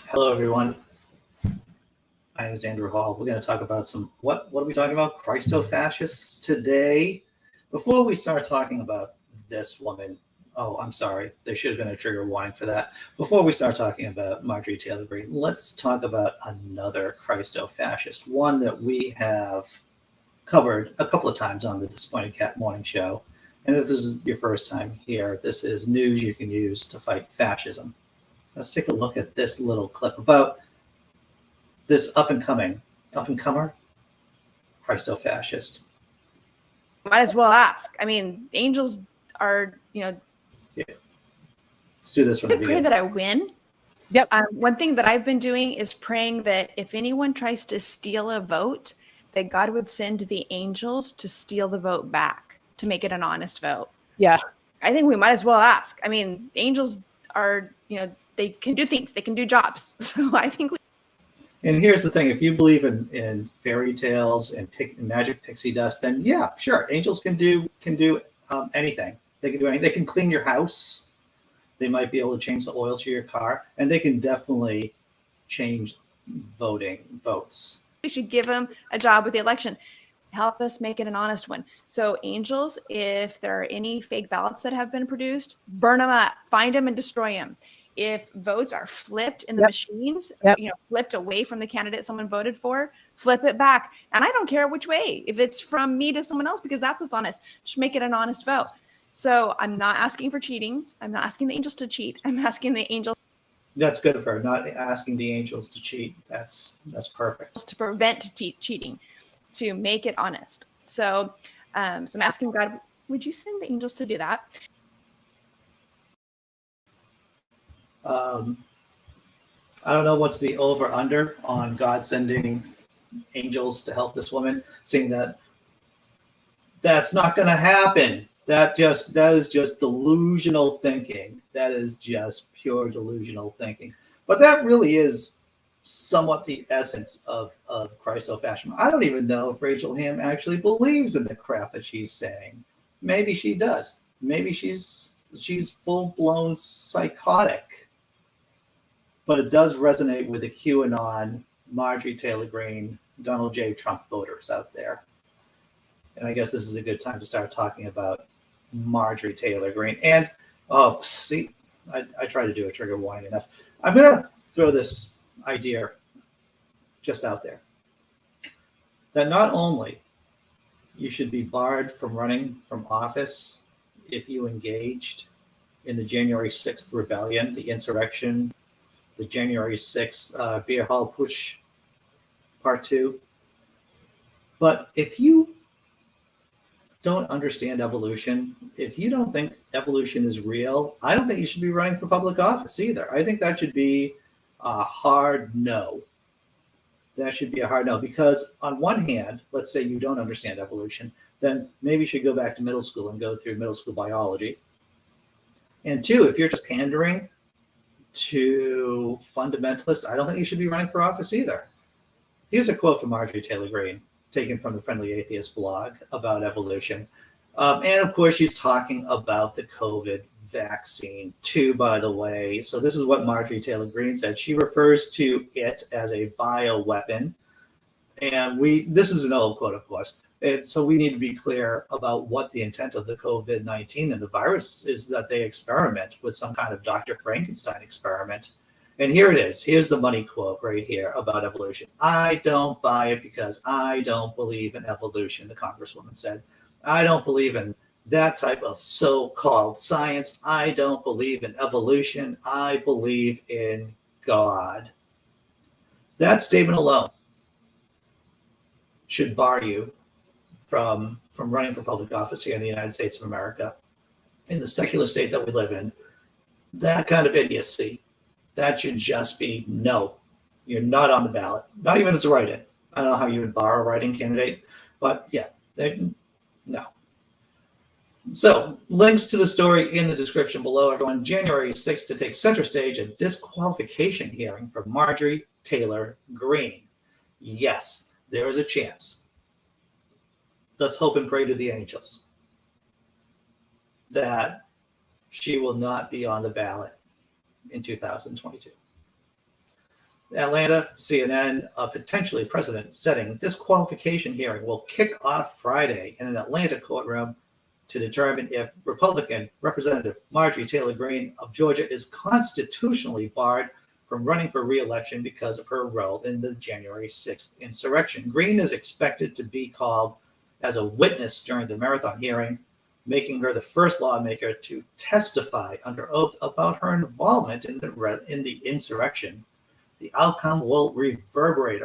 Hello, everyone. My name is Andrew Hall. We're going to talk about what are we talking about? Christo-fascists today. Before we start talking about this woman, I'm sorry, there should have been a trigger warning for that. Before we start talking about Marjorie Taylor Greene, let's talk about another Christo-fascist, one that we have covered a couple of times on the Disappointed Cat Morning Show. And if this is your first time here, this is news you can use to fight fascism. Let's take a look at this little clip about this up-and-comer Christo-fascist. Might as well ask. I mean, angels are, Yeah. Let's do this from the beginning. Pray that I win. Yep. One thing that I've been doing is praying that if anyone tries to steal a vote, that God would send the angels to steal the vote back to make it an honest vote. Yeah. I think we might as well ask. I mean, angels are, they can do things. They can do jobs. So I think And here's the thing: if you believe in fairy tales and magic pixie dust, then yeah, sure, angels can do anything. They can do anything. They can clean your house. They might be able to change the oil to your car, and they can definitely change votes. we should give them a job with the election. Help us make it an honest one. So angels, if there are any fake ballots that have been produced, burn them up, find them and destroy them. If votes are flipped in the machines, flipped away from the candidate someone voted for, flip it back. And I don't care which way, if it's from me to someone else, because that's what's honest. Just make it an honest vote. So I'm not asking for cheating. I'm not asking the angels to cheat. I'm asking the angels. That's good of her, not asking the angels to cheat. That's perfect. To prevent cheating, to make it honest. So, so I'm asking God, would you send the angels to do that? I don't know what's the over under on God sending angels to help this woman, seeing that that's not going to happen. That is just delusional thinking. That is just pure delusional thinking. But that really is somewhat the essence of Christo-fascism. I don't even know if Rachel Ham actually believes in the crap that she's saying. Maybe she does. Maybe she's full-blown psychotic. But it does resonate with the QAnon, Marjorie Taylor Greene, Donald J. Trump voters out there. And I guess this is a good time to start talking about Marjorie Taylor Greene. And, I try to do a trigger warning enough. I'm going to throw this idea just out there. That not only you should be barred from running from office if you engaged in the January 6th rebellion, the insurrection, the January 6th Beer Hall Push Part 2. But if you don't understand evolution, if you don't think evolution is real, I don't think you should be running for public office either. I think that should be a hard no. That should be a hard no. Because on one hand, let's say you don't understand evolution, then maybe you should go back to middle school and go through middle school biology. And two, if you're just pandering to fundamentalists, I don't think you should be running for office either. Here's a quote from Marjorie Taylor Greene, taken from the Friendly Atheist blog about evolution. And of course, she's talking about the COVID vaccine too, by the way. So this is what Marjorie Taylor Greene said. She refers to it as a bioweapon. And this is an old quote, of course. And so we need to be clear about what the intent of the COVID-19 and the virus is, that they experiment with some kind of Dr. Frankenstein experiment. And here it is. Here's the money quote right here about evolution. I don't buy it because I don't believe in evolution, the Congresswoman said. I don't believe in that type of so-called science. I don't believe in evolution. I believe in God. That statement alone should bar you from running for public office here in the United States of America, in the secular state that we live in. That kind of idiocy, that should just be no. You're not on the ballot, not even as a write-in. I don't know how you would bar a write-in candidate, but yeah, no. So links to the story in the description below, everyone. January 6th to take center stage, a disqualification hearing for Marjorie Taylor Greene. Yes, there is a chance. Let's hope and pray to the angels that she will not be on the ballot in 2022. Atlanta, CNN, a potentially precedent-setting disqualification hearing will kick off Friday in an Atlanta courtroom to determine if Republican Representative Marjorie Taylor Greene of Georgia is constitutionally barred from running for re-election because of her role in the January 6th insurrection. Greene is expected to be called as a witness during the marathon hearing, making her the first lawmaker to testify under oath about her involvement in the insurrection. The outcome will reverberate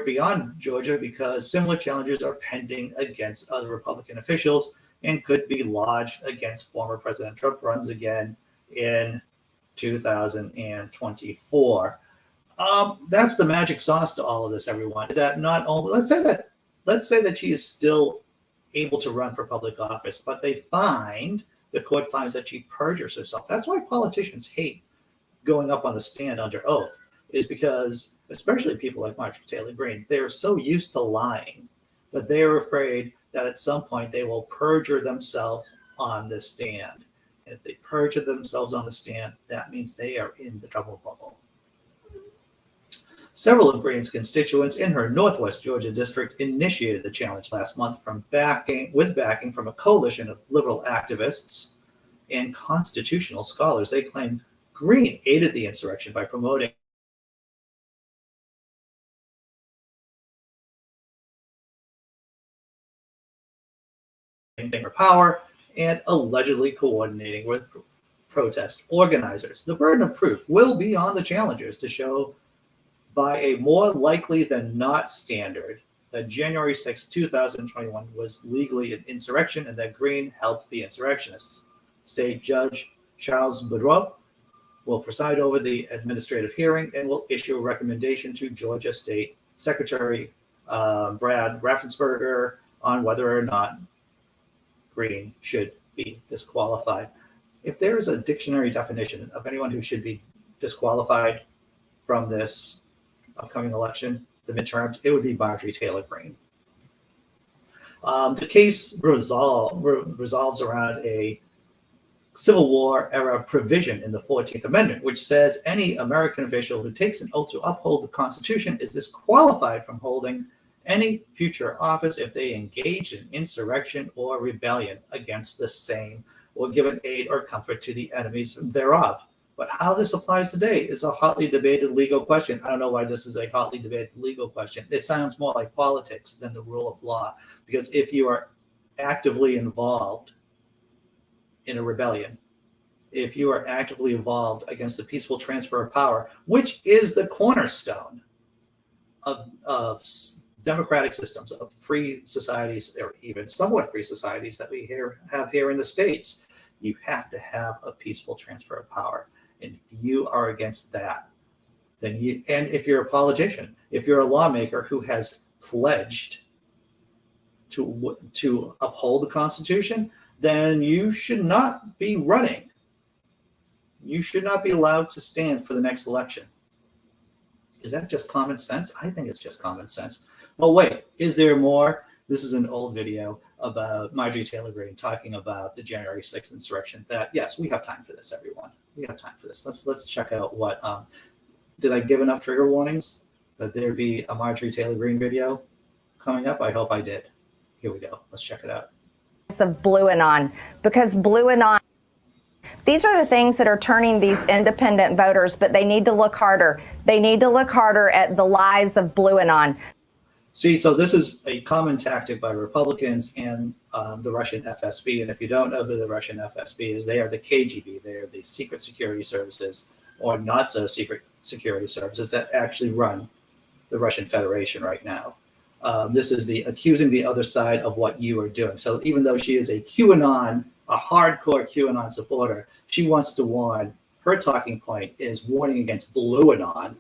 beyond Georgia because similar challenges are pending against other Republican officials and could be lodged against former President Trump runs again in 2024. That's the magic sauce to all of this, everyone. Is that not only let's say that she is still able to run for public office, but the court finds that she perjures herself. That's why politicians hate going up on the stand under oath, is because, especially people like Marjorie Taylor Greene, they are so used to lying that they are afraid that at some point they will perjure themselves on the stand. And if they perjure themselves on the stand, that means they are in the trouble bubble. Several of Greene's constituents in her Northwest Georgia district initiated the challenge last month with backing from a coalition of liberal activists and constitutional scholars. They claim Greene aided the insurrection by promoting her power and allegedly coordinating with protest organizers. The burden of proof will be on the challengers to show by a more likely than not standard that January 6, 2021 was legally an insurrection and that Greene helped the insurrectionists. State Judge Charles Boudreaux will preside over the administrative hearing and will issue a recommendation to Georgia State Secretary Brad Raffensperger on whether or not Greene should be disqualified. If there is a dictionary definition of anyone who should be disqualified from this upcoming election, the midterms, it would be Marjorie Taylor Greene. The case resolves around a Civil War era provision in the 14th Amendment, which says any American official who takes an oath to uphold the Constitution is disqualified from holding any future office if they engage in insurrection or rebellion against the same or given aid or comfort to the enemies thereof. But how this applies today is a hotly debated legal question. I don't know why this is a hotly debated legal question. It sounds more like politics than the rule of law, because if you are actively involved in a rebellion, if you are actively involved against the peaceful transfer of power, which is the cornerstone of democratic systems, of free societies, or even somewhat free societies that we have here in the States, you have to have a peaceful transfer of power. And if you are against that, then and if you're a politician, if you're a lawmaker who has pledged to uphold the Constitution, then you should not be running. You should not be allowed to stand for the next election. Is that just common sense? I think it's just common sense. Well, wait, is there more? This is an old video about Marjorie Taylor Greene talking about the January 6th insurrection. That, yes, we have time for this, everyone. We have time for this. Let's check out what, did I give enough trigger warnings that there'd be a Marjorie Taylor Greene video coming up? I hope I did. Here we go. Let's check it out. Of Blue Anon, because Blue Anon, these are the things that are turning these independent voters, but they need to look harder. They need to look harder at the lies of Blue Anon. See, so this is a common tactic by Republicans and the Russian FSB. And if you don't know who the Russian FSB is, they are the KGB. They are the secret security services, or not so secret security services, that actually run the Russian Federation right now. This is the accusing the other side of what you are doing. So even though she is a QAnon, a hardcore QAnon supporter, she wants to warn, her talking point is warning against Blue Anon.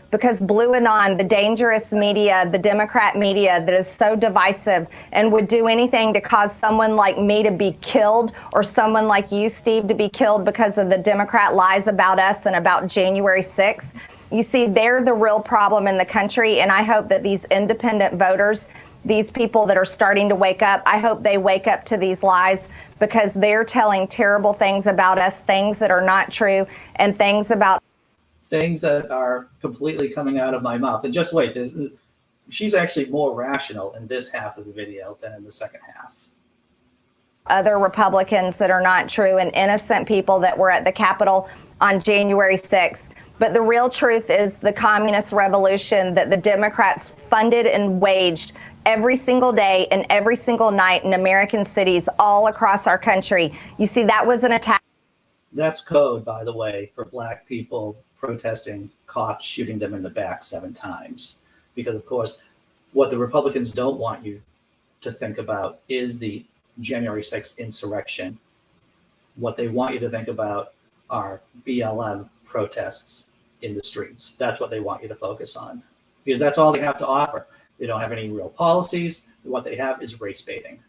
Because Blue Anon, the dangerous media, the Democrat media that is so divisive and would do anything to cause someone like me to be killed, or someone like you, Steve, to be killed because of the Democrat lies about us and about January 6th. You see, they're the real problem in the country, and I hope that these independent voters, these people that are starting to wake up, I hope they wake up to these lies, because they're telling terrible things about us, things that are not true, and things that are completely coming out of my mouth. And just wait, she's actually more rational in this half of the video than in the second half. Other Republicans that are not true, and innocent people that were at the Capitol on January 6th. But the real truth is the communist revolution that the Democrats funded and waged every single day and every single night in American cities all across our country. You see, that was an attack. That's code, by the way, for Black people protesting cops shooting them in the back 7 times. Because, of course, what the Republicans don't want you to think about is the January 6th insurrection. What they want you to think about are BLM protests in the streets. That's what they want you to focus on, because that's all they have to offer. They don't have any real policies. What they have is race baiting.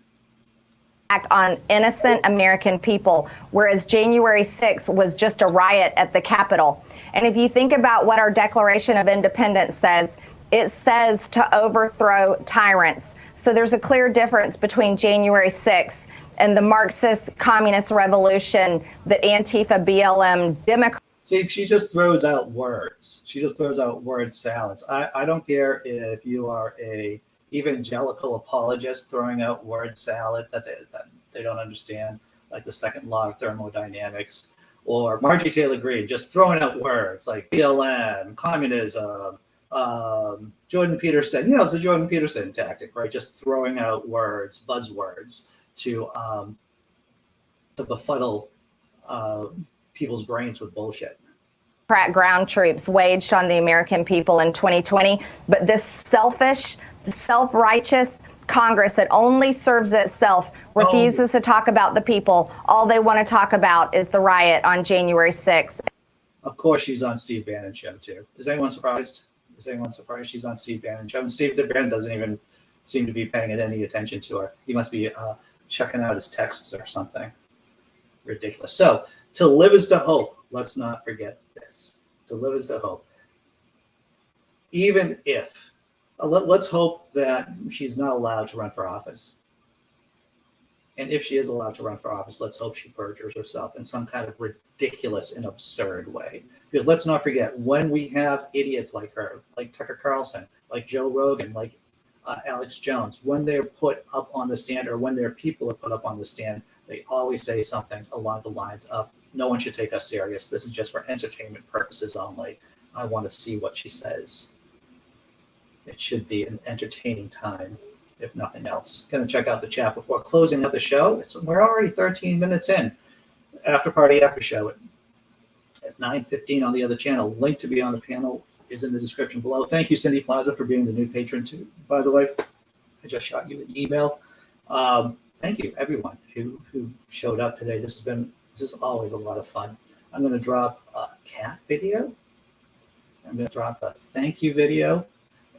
On innocent American people, whereas January 6th was just a riot at the Capitol. And if you think about what our Declaration of Independence says, it says to overthrow tyrants. So there's a clear difference between January 6th and the Marxist communist revolution that Antifa, BLM, Democrats. See, she just throws out words. She just throws out word salads. I don't care if you are a evangelical apologist throwing out word salad that they don't understand, like the second law of thermodynamics, or Marjorie Taylor Greene just throwing out words like BLM, communism, Jordan Peterson. It's a Jordan Peterson tactic, right? Just throwing out words, buzzwords to befuddle people's brains with bullshit. Ground troops waged on the American people in 2020, but this selfish, self-righteous Congress that only serves itself refuses to talk about the people. All they want to talk about is the riot on January 6th. Of course, she's on Steve Bannon's show too. Is anyone surprised? She's on Steve Bannon's show? And Steve Bannon doesn't even seem to be paying any attention to her. He must be checking out his texts or something. Ridiculous. So, to live is to hope. Let's not forget this. To live is to hope. Even if, let's hope that she's not allowed to run for office. And if she is allowed to run for office, let's hope she perjures herself in some kind of ridiculous and absurd way. Because let's not forget, when we have idiots like her, like Tucker Carlson, like Joe Rogan, like Alex Jones, when they're put up on the stand, or when their people are put up on the stand, they always say something along the lines of, no one should take us serious. This is just for entertainment purposes only. I want to see what she says. It should be an entertaining time, if nothing else. Going to check out the chat before closing out the show. We're already 13 minutes in. After show at 9:15 on the other channel. Link to be on the panel is in the description below. Thank you, Cindy Plaza, for being the new patron too. By the way, I just shot you an email. Thank you, everyone who showed up today. This is always a lot of fun. I'm going to drop a cat video. I'm going to drop a thank you video.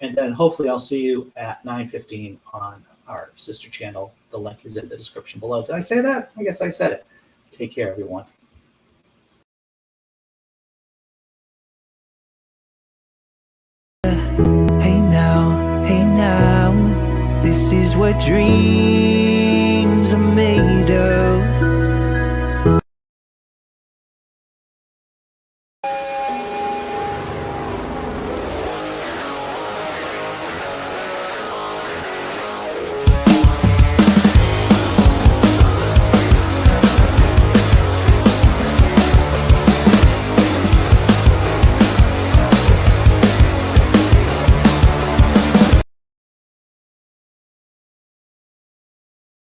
And then hopefully I'll see you at 9:15 on our sister channel. The link is in the description below. Did I say that? I guess I said it. Take care, everyone. Hey now, this is what dreams